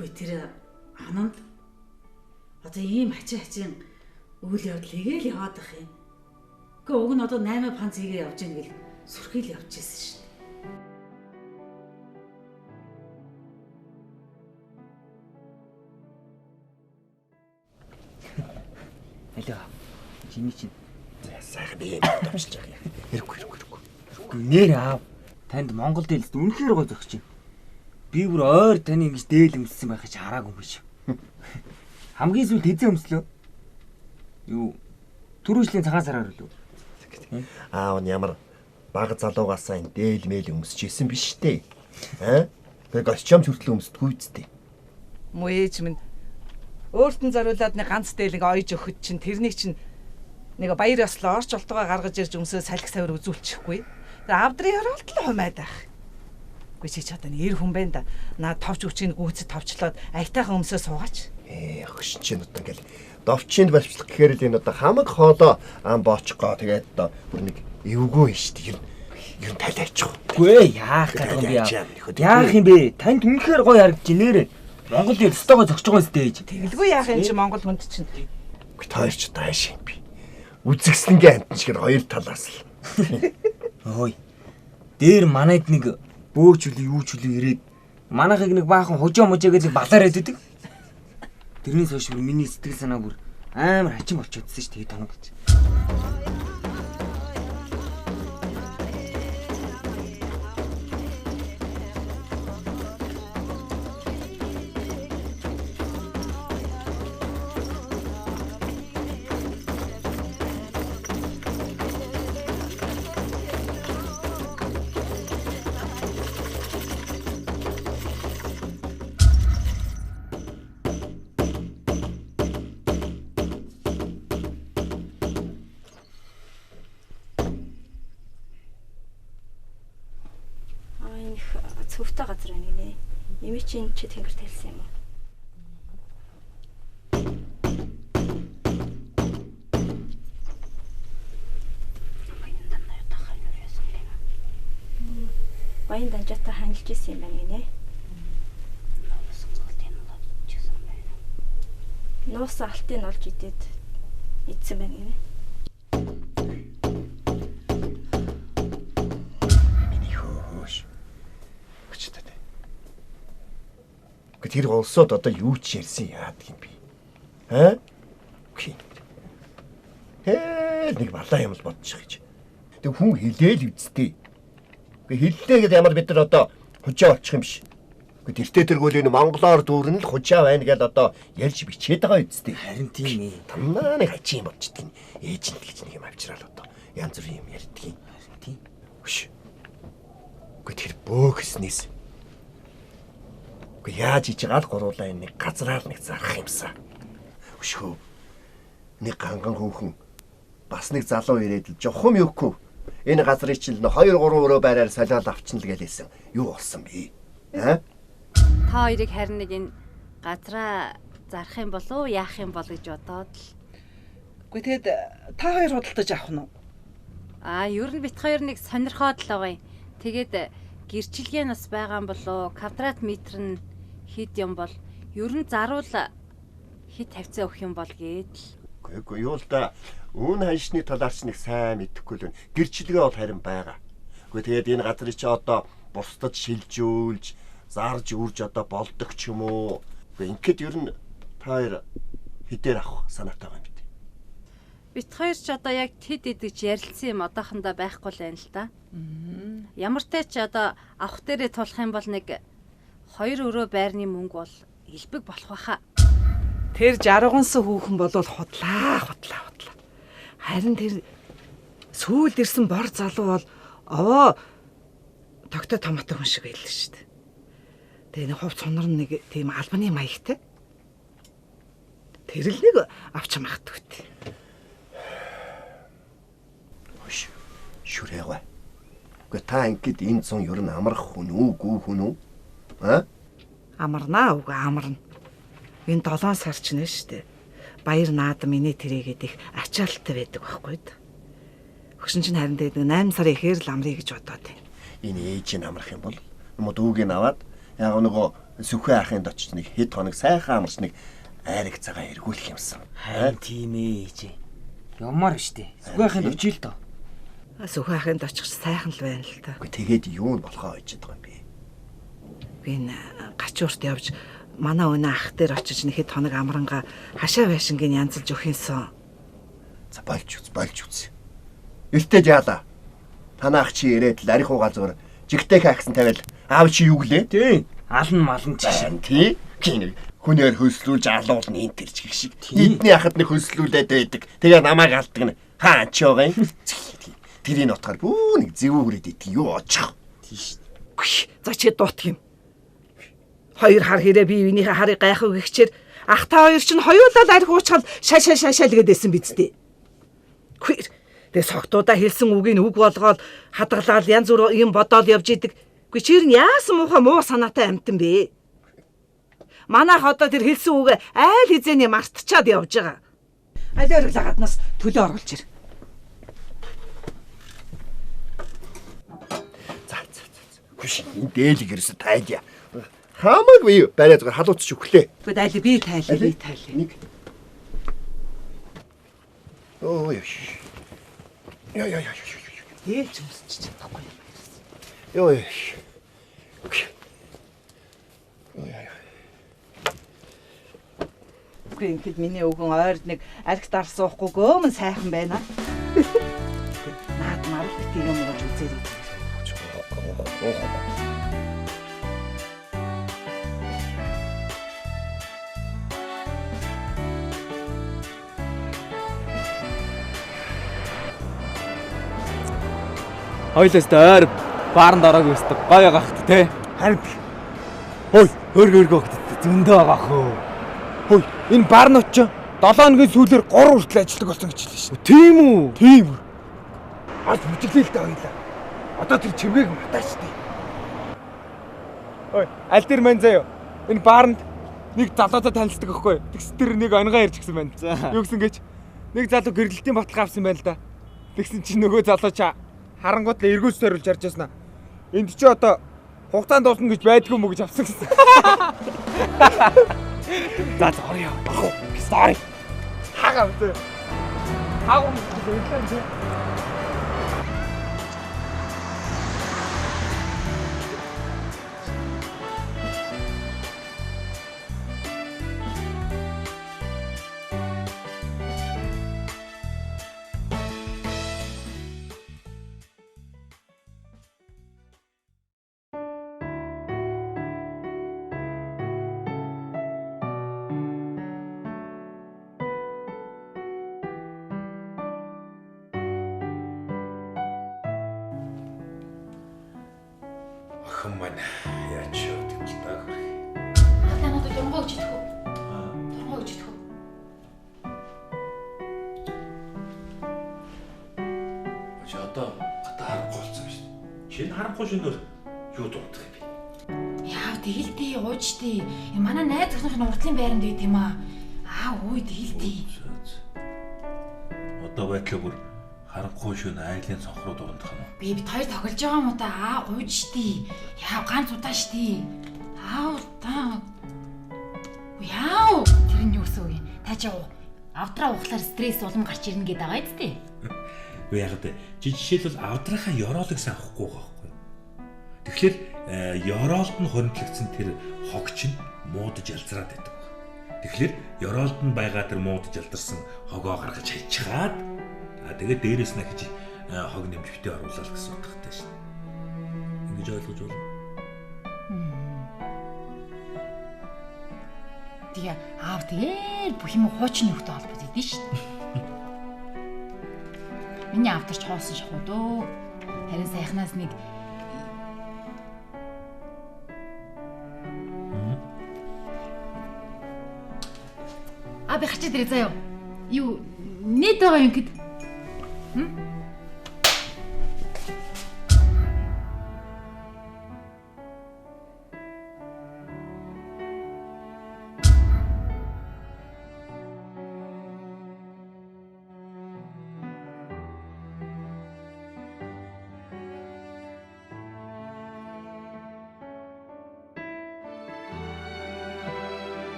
Гүй тэр ананд одоо ийм хачийн үйл явдал игээл яваад байх юм. Гэхдээ уг нь одоо 8 панц хийгээ явж ийн гэл сүрхийл явж ирсэн шүү дээ. Алло. Жими чинь сайхан би юм тавьчих яг. Хэрэггүй. Нэр аав. Танд Монгол дээлс үнэхээр гой зогсож байна. Би бүр ойр таны ингэж дээл өмссөн байхыг хараагүй биш. Хамгийн сүүлд хэзээ өмслөө? Юу? Түрүүжлийн цагаан сараар үлээ. Аав нь ямар бага залуугаасаа энэ дээл мэйл өмсөж исэн биш үү? Тэг гоччом хүртэл өмсдөггүй үсттэй. Муу ээж минь өөртөө зориулаад нэг ганц дээлэг ойж өгөхөд чинь тэрнийг чинь нэг баяр ёслоо орч олтгоо гаргаж ирж өмсөө салхи савир үзүүлчихгүй. Тэгээ авдрын хороолт л хумаад байх. Үгүй чи чадаа нэр хүн байна да. Наа товч үчиг гүйцэд товчлоод аятайхан өмсөө суугаач. Хөшин чинь одоо ингээл довчинд барьцлах гэхээр л энэ одоо хамаг хоолоо ам боочгоо тэгээд одоо бүр нэг эвгүй шүү дээ. Ер нь талайчих. Үгүй яах гэдэг юм бэ? Яах юм бэ? Танд үнэхээр гоё харагдаж нэрээ. Монгол дээл өстөгөө зогсож байгаа юм сте. Тэгэлгүй яах юм чи Монгол хүнд чинь. Тойрч тааш юм би. Үзэгслэнгийн амтэн шиг хоёр талаас л. Ой. Дээр манайд нэг бөөчүл юу ч үл ирээд манайхыг нэг баахан хожоо можоо гэж балаар хэддэг. Тэрнээс хойш бүр миний сэтгэл санаа бүр амар хачин болчиходсон шүү дээ тоног гэж. Цөвтэй газар байна гинэ. Нэмий чинь чи тэнгэр тэлсэн юм уу? Баян данжаатай ханилж исэн юм байна гинэ. Нуус алтыг олж идээд идсэн байна гинэ. Тэр улсууд одоо юу ч ярьсан яадаг юм бэ? Үгүй. Нэг балаа юм л бодчих гэж. Тэг хүн хэлээл үсттэй. Үгүй хэллээ гэдэг ямар бид нар одоо хужаа болчих юм биш. Үгүй тэртээ тэргүүл энэ монголоор дүүрэн л хужаа байна гэж одоо ярьж бичээд байгаа үсттэй. Харин тийм ээ. Тамнаа нэг хачийн болчихдээ ээжэнд гэж нэг юм авчраад одоо янз бүрийн юм ярьдгийг. Харин тийм. Үгүй. Үгүй тэр бөөхснээс яаж хийж гал гуруулаа нэг газраар нэг зарах юмсаа. Өшөө. Нэг ганган хүүхэн бас нэг залуу ирээд л жохом юухгүй. Энэ газрыг чинь 2 3 өрөө байраар солиод авчна л гэлээсэн. Юу болсон бэ? Та хоёрыг харин нэг энэ газраа зарах юм болов уу, яах юм бол гэж бодоод л. Үгүй тэгэд та хоёр худалдаж авах нь уу? Ер нь бит хоёр нэг сонирхоод л байгаа юм. Тэгээд гэрчилгээ нас байгаа юм болоо, квадрат метр нь хэд юм бол ер нь заруул хэд тавьцаа өгөх юм бол гээд л. Үгүй юу л да. Үүн ханшны талаарч нэг сайн мэдэхгүй л байна. Гэрчилгээ бол харин байгаа. Үгүй тэгээд энэ газрыг чи одоо бусдад шилжүүлж, зарж үрж одоо болдог ч юм уу. Үгүй ингээд ер нь та хоёр хідээр авах санаатай байгаа юм бид. Бит хоёр ч одоо яг тэд идэж ярилцсан юм одоохондоо байхгүй л байна л да. Ямар ч тач одоо авах дээрээ тулах юм бол нэг 2 өрөө байрны мөнгө бол илбэг болох байхаа. Тэр 60 хүүхэн бол худлаа. Харин тэр сүүлд ирсэн бор залуу бол овоо тогтой томоотой хүн шиг байлаа шүү дээ. Тэгээ нэг хувц сонор нэг тийм албаны маягтай. Тэр л нэг авч магадгүй. Шүрээгүй. Гэхдээ та ингээд энэ зун ер нь амрах хүн үгүй хүн үү? Амарнаа үгүй амарна. Энэ 7 сар ч нэ штэ. Баяр наад миний тэрэгэд их ачаалттай байдаг байхгүй да. Өгшин чинь харин тэгээд 8 сарын ихээр л амрыг гэж бодоод байна. Энэ ээж нь амрах юм бол дүүг нь аваад яг нөгөө Сүхэ ахынд очиж нэг хэд хоног сайхан амарч нэг айраг цагаан эргүүлэх юмсан. Харин тийм ээ. Ямар штэ. Сүхэ ахынд очил тоо. Сүхэ ахынд очих сайхан л байна л та. Үгүй тэгээд юу нь болохоо ойж байгаа юм бэ? Би энэ гачуурт явж манай өнөө ах дээр очиж нэг хэд хоног амранга хашаа байшингийн янзалж өгөх юмсан. За болж үз. Эртээ жаалаа. Танаа ах чи ирээд л арих уугаа зур жигтэй хаагсан тавиал аав чи юу гэлээ? Тийм. Алан малан чиш. Тий. Кинэг хүнээр хөлслүүлж алуулна энэ тэр чиг шиг. Эдний ахад нэг хөлслүүлээд байдаг. Тэгээ намайг алдаг нь хаа ч байгаа юм. Тэрийн утгаар бүү нэг зэвүү хүрээд идэх юу очих. Тийш. За чи дуутах юм. Хоёр хар хэрэг бие биенийхээ харыг гайхав гихчээр ах та хоёр чинь хоёулаа арх уучхал шашаа гэдээсэн биз дээ. Хүйр. Тэгээ согтуудаа хэлсэн үгийг үг болгоод хадгалаад янз бүр юм бодоол явж идэг. Гүй чир нь яасан муу санаатай амтан бэ? Манайх одоо тэр хэлсэн үг айл хизээний мартчихад явж байгаа. Аль өргөл гаднаас төлөө оруулж ир. Хүш энэ дээлэг ерөөсө тайлъя. Хамаагүй барай зүгээр халууцч өглөө. Гэхдээ аль би тайлъя. Нэг. Ой. Яа. Ээлж өмсч чадахгүй юм байна. Йоо. Үгүй ингээд миний өвгөн ойрд нэг арх дар суухгүй гөөмөн сайхан байна. Наад марал битгий юм болж үзээрэй. Хоёлоос таар бааранд ороогүй өстө гоё гахт те. Харин хөөе хөргөө зөндөө байгаа хөө. Хөөе энэ баарнууд ч 7 хоногийн сүүлээр 3 хүртэл ажилладаг болсон гэж хэлсэн шүү. Тийм үү? Тийм. Аж мөчлөлтэй хоёлаа. Одоо тэр чимгээг матаач тий. Ой, аль дээр мэн заяа. Энэ баарнд нэг залуучаа танилцдаг аахгүй. Тэгс тэр нэг онгоо ярьж гисэн байна. Юу гэсэн гэж нэг залуу гэрэлтийн баталгаа авсан байна л да. Тэгсэн чинь нөгөө залуучаа харангууд л эргүүлж тойруулж ярьж яснаа. Энд чи одоо хугацаанд дуусна гэж байдгүй мө гэж авсан гэсэн. За sorry. Ах, sorry. Хагав тэ. Хагав гэдэг юм тий. Охин маань яач гэдэг л таа. Танад дургой гэж идэх үү? Дургой гэж идэх үү? Чи одоо гадаа харахгүй болсон шүү дээ. Шинэ харахгүй шинээр юу дуудах юм бэ? Яав тэгэлдээ ууждээ. Манай найз охиных уртлын байранд байт юм аа. Үй тэгэлдээ. Одоо байтлаа бүр харахгүй шүн айлын цонхруу дундах юм уу? Бид хоёр тоглож байгаа юм уу та? Гуйж штий. Яав ганц удаа штий. Та. Яав. Тэр нь юу гэсэн үг юм? Та ч авдраа ухлаар стресс улам гарч ирнэ гэдэг байгаа үстэй. Үгүй яг л жишээлбэл авдрахаа ёроолог сайн авахгүй байгаа байхгүй. Тэгэхээр ёроолд нь хоригдлогдсон тэр хог чинь муудаж ялзраад байдаг байна. Тэгэхээр ёроолд нь байгаа тэр муудаж ялдарсан хогоо гаргаж хайчаад тэгээд дээрээс нь хэж хог нэмжвтэй оруулаад гэсэн утгатай шин. Ингэж ойлгож байна. Тэгээ аав тэгээд бүх юм хуучин нөхдөд холбоотой идэв шин. Миний авдарч хоосон шахуу дөө. Харин сайхнаас нэг би хачаад ирээ заяа. Юу нэт байгаа юм гээд.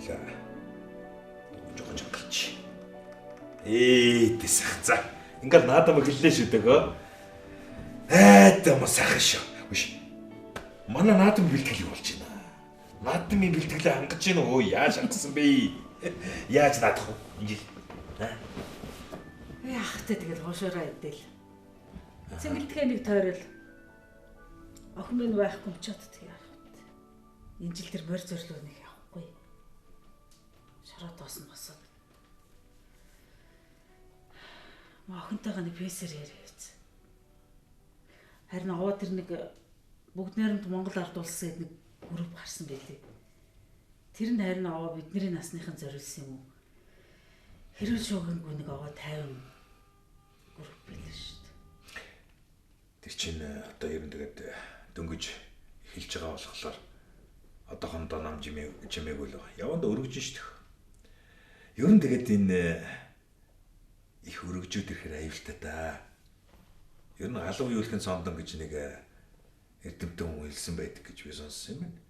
хоёлаа жоохон жонглч. Тэсэх. За. Ингээл наадам хэллээ шүү дөгөө. Маа сайхан шүү. Үш. Манай наадам бэлтгэл юу болж байна? Наадмын бэлтгэлээ хангаж гин өө яаж хангасан бэ? Яаж наадах вэ? Ингээл. Яах вэ тэгэл хоошоороо идэл. Цэнгэлдэхээ нэг тойрол. Охин минь байхгүй мчаад тэг яах вэ? Энэ жил тэр морь зөрлөө нэг явахгүй. Шараад босно босоод. Охинтойгоо нэг пэсэр яриац. Харин аваа тэр нэг бүгд найрамд Монгол ард улсын нэг групп гарсан байлээ. Тэр нь харин аваа бидний насныхан зориулсан юм уу? Хэрвээ шуугингүй нэг аваа 50 групп байлаа шүү дээ. Тэр чинь одоо ер нь тэгээд дөнгөж эхэлж байгаа болохоор одоохондоо нам жимээгүй л яванда өргөж шүү дээ. Ер нь тэгээд энэ их өргөжүүд ирэхээр аюултай да. Ер нь галуу юулахын сондон гэж нэг эрдэмтэн хүн хэлсэн байдаг гэж би сонссон юм байна.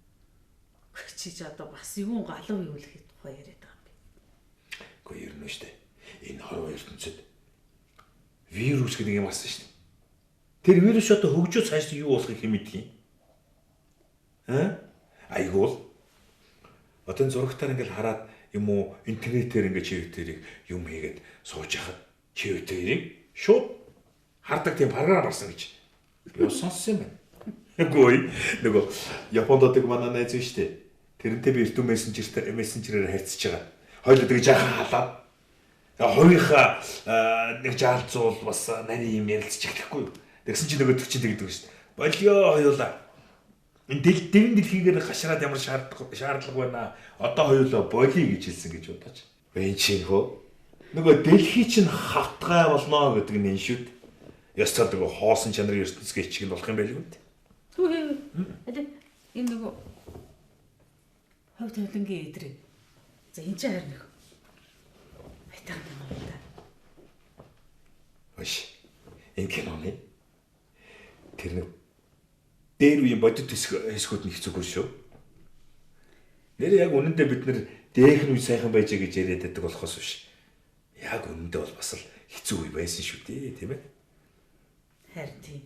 Чиж одоо бас юу галуу юулахын тухай яриад байгаа юм бэ? Гэхдээ ер нь шүү дээ. Энэ хорвоо ертөнцид вирус гэдэг юм асан шүү дээ. Тэр вирус одоо хөгжөө цааш юу болохыг хэн мэдгий? Айгуул. Одоо зурагтаар ингээл хараад юм уу интернетээр ингээд чивтэрийг юм хийгээд сууж яхад чивтэрийг шууд хардаг тийм програм гарсан гэж юу сонссон юм байна. Нөгөө Японд одоо манай найз шүү дээ. Тэрнтэй би эрдэнэ мессенжерээр харьцаж байгаа. Хоёул тэгж яхаа халаад хоёрынхаа нэг жаалцуул бас нарийн юм ярилцж эхлэхгүй юу. Тэгсэн чинь нөгөө чинь тэгдэг шүү дээ. Болио хоёулаа. Энэ дэвэн дэлхийгээр гашраад ямар шаардлага байна. Одоо хоёулаа болио гэж хэлсэн гэж бодож. Бэн чинь хөө. Нөгөө дэлхий чинь хавтгай болно гэдэг нь энэ шүү дээ. Ястаа нөгөө хоосон чанарын ертөнцийн чиг нь болох юм байл үү? Энэ нөгөө ховд хөвлөнгийн эдрээ. За энэ чинь харин айтаа юм байна. Ош. Энэ киноны тэр нэг дээр үеийн бодит хэсгүүд нь их зүгээр шүү. Нэр яг үнэндээ бид нэр дээх нь үе сайхан байж гэж яриад байдаг болохоос биш. Яг үнэндээ бол бас л хэцүү үе байсан шүү дээ, тийм ээ. Харин тийм.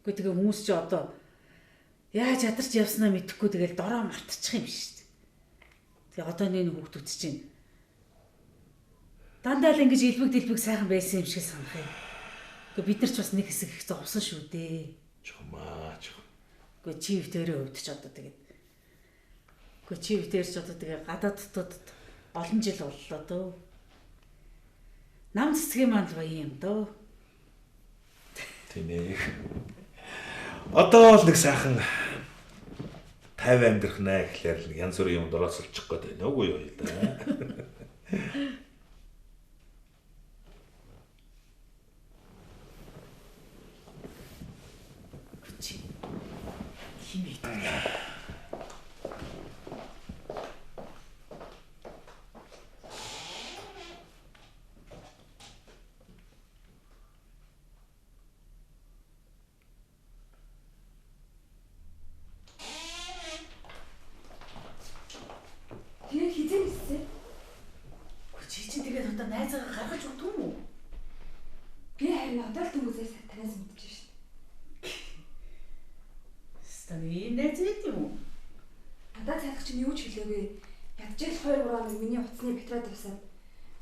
Гэхдээ тэгээ хүмүүс чи одоо яаж ядарч явснаа мэдэхгүй тэгэл дороо мартчих юм шүү дээ. Тэгээ одоо нэг хүүхдүүд чинь дандаа л ингэж илбэг сайхан байсан юм шиг санах юм. Гэхдээ бид нар ч бас нэг хэсэг их зовсон шүү дээ. Чумаа. Гэхдээ чив дээрээ өвдөж одоо тэгээд. Гэхдээ чив дээрч одоо тэгээ гадаад дотоод олон жил боллоо дөө. Нам цэцгийн манд баян юм дөө. Тийм ээ. Одоо л нэг сайхан 50 амьдрах наа гэхлээр л янз бүрийн юмд оролцолчих гээд байна үгүй юу да.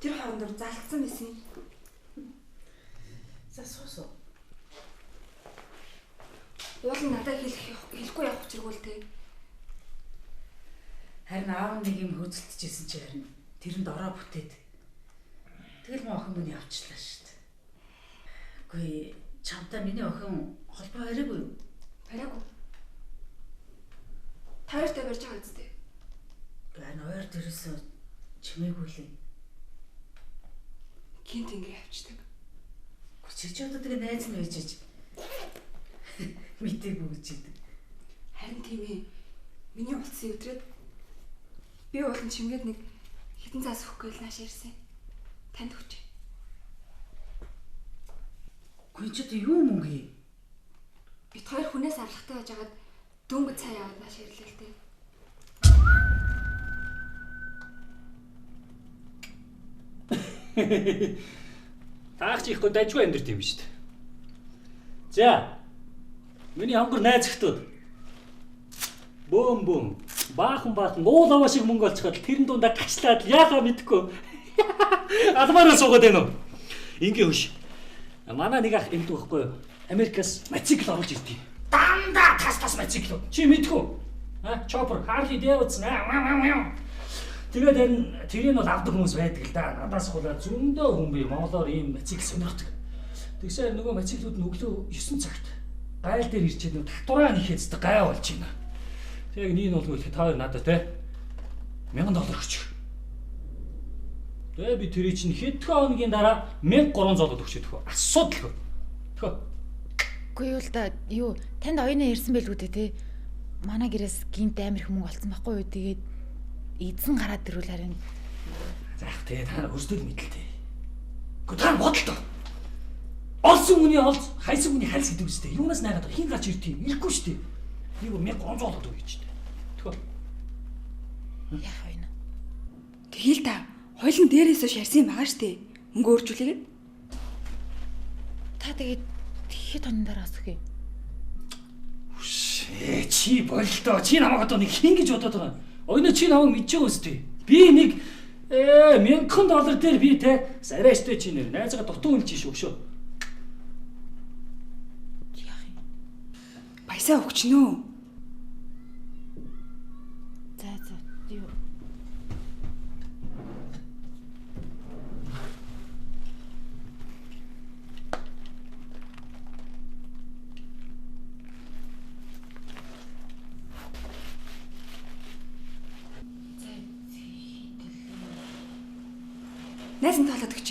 Тэр хоорондор залгсан байсан. За суусуу. Уул нь надад хэлэхгүй явах чиргүүл тээ. Харин аав нэг юм хөөцөлдөжсэн чи харин тэрэнд ороо бүтээд тэгэл мөн охин минь явчлаа шүү дээ. Үгүй чамтай миний охин холбоо хараагүй юу? Хараагүй. Таартай барьж байгаа үстэй. Гэн ойр дээрээс чимээгүй л юм. Гинт ингэ явчихдаг. Чи одоо тэгээ найз нь үйжиж мэдээгүй гэж идэг. Харин тийм ээ. Миний улцсан өдрөд би уулын чимгээд нэг хитэн цаас өгөхгүй л нааш ирсэн. Танд өгч. Гүн ч одоо юу мөнгө? Бид хоёр хүнээс аврахтай байж хагаад дөнгөж цаа яваад нааш ирлээ л дээ. Таагч ихгүй дажгүй амьдрт юм шүү дээ. За. Миний хонгор найз захтууд. Бөөм. Баахан уулаваа шиг мөнгө олцоход тэрэн дундаа гачлаад яахаа мэдэхгүй. Алмаараа суугаад байна уу? Ингээ хөш. Манай нэг ах эмдүү байхгүй юу? Америкаас мотоцикл оруулж ирдээ. Дандаа тас мотоцикл. Чи мэдгүй? Chopper, Harley Davidson. Тэгээд тэрийг бол авдаг хүмүүс байдаг л да. Надаас хулаа зөндөө хүн бий Монголоор ийм мотоцикл сонирхдаг. Тэгсээр нөгөө мотоциклүүд нь өглөө 9 цагт гайл дээр ирчээд нөгөө татвараа нэхээцдэг гай болж байна. Тэгээд нэг нь болгүй та хоёр надад те $1000 өгч. Тэгээд би тэрий чинь хэдхэн хоногийн дараа $1300 өгчээд төхөө. Асуудалгүй. Төхөө. Үгүй юу л да юу танд оюуны ярьсан байлгүй дээ те. Манай гэрээс гинт амир их мөнгө олцсон байхгүй юу? Тэгээд эзэн гараад ирвэл харин заах те та өөрсдөө мэдлээ. Гэхдээ та бодолтой. Олсон хүний олз, хайсан хүний хайс гэдэг үстэй. Юунаас найгаад хин гарч иртий? Ирэхгүй шүү дээ. Би $1300 өгье ч дээ. Төхөө. яах вэ? Тэгэл та хойлон дээрээс ш ярьсан юм байгаа штэ. Мөнгө өөрчүүлээгээд. Та тэгээд хэд хоног дараа асах юм? Чи болтоо. Чи намайг одоо нэг хин гэж бодоод байгаа. Ойно чи намайг мэдж байгаа үстэй. Би нэг $1000 дээр би те сарайштай чи нэр найзгаа дутуу үлж шүү шүү. Яах юм? Баясаа өгчнөө. За юу? Найзан тоолоод өгч.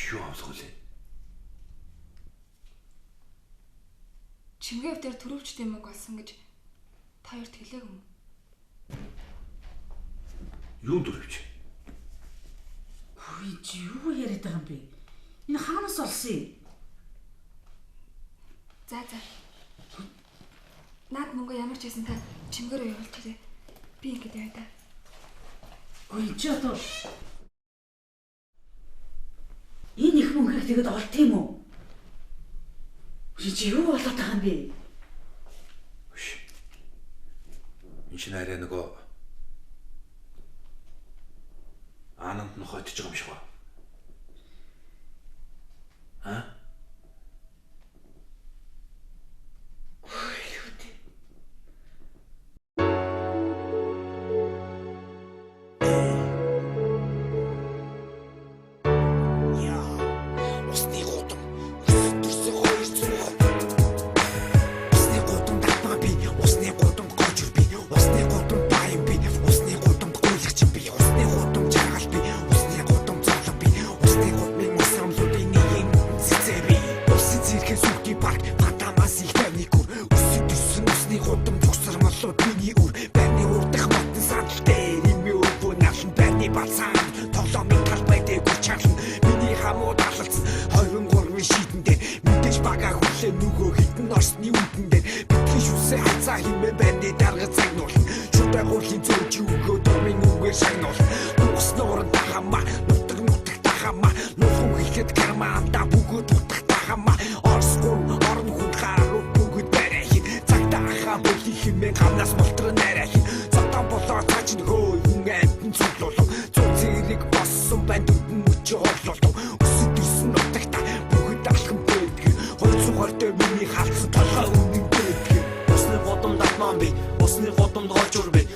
Юу авах вэ? Чимгээ өвдөр төрөвчтэй мөнгө олсон гэж та хоёрт хэлээг юм. Юу төрөвч? Хөөе чи юу яриад байгаа юм бэ? Энэ хаанаас олсон юм? За. Наад мөнгө ямар ч байсан та чимгээрөө явуулчихъя. Би ингэж яа та. Ой чи одоо энэ их мөнгөийг тэгэд олт юм уу? Чи юу болоод байгаа юм бэ? Энэ чинь арай нөгөө Ананд нь хойтж байгаа юм шиг ба. Усны годом татман би, усны годом гоожур би.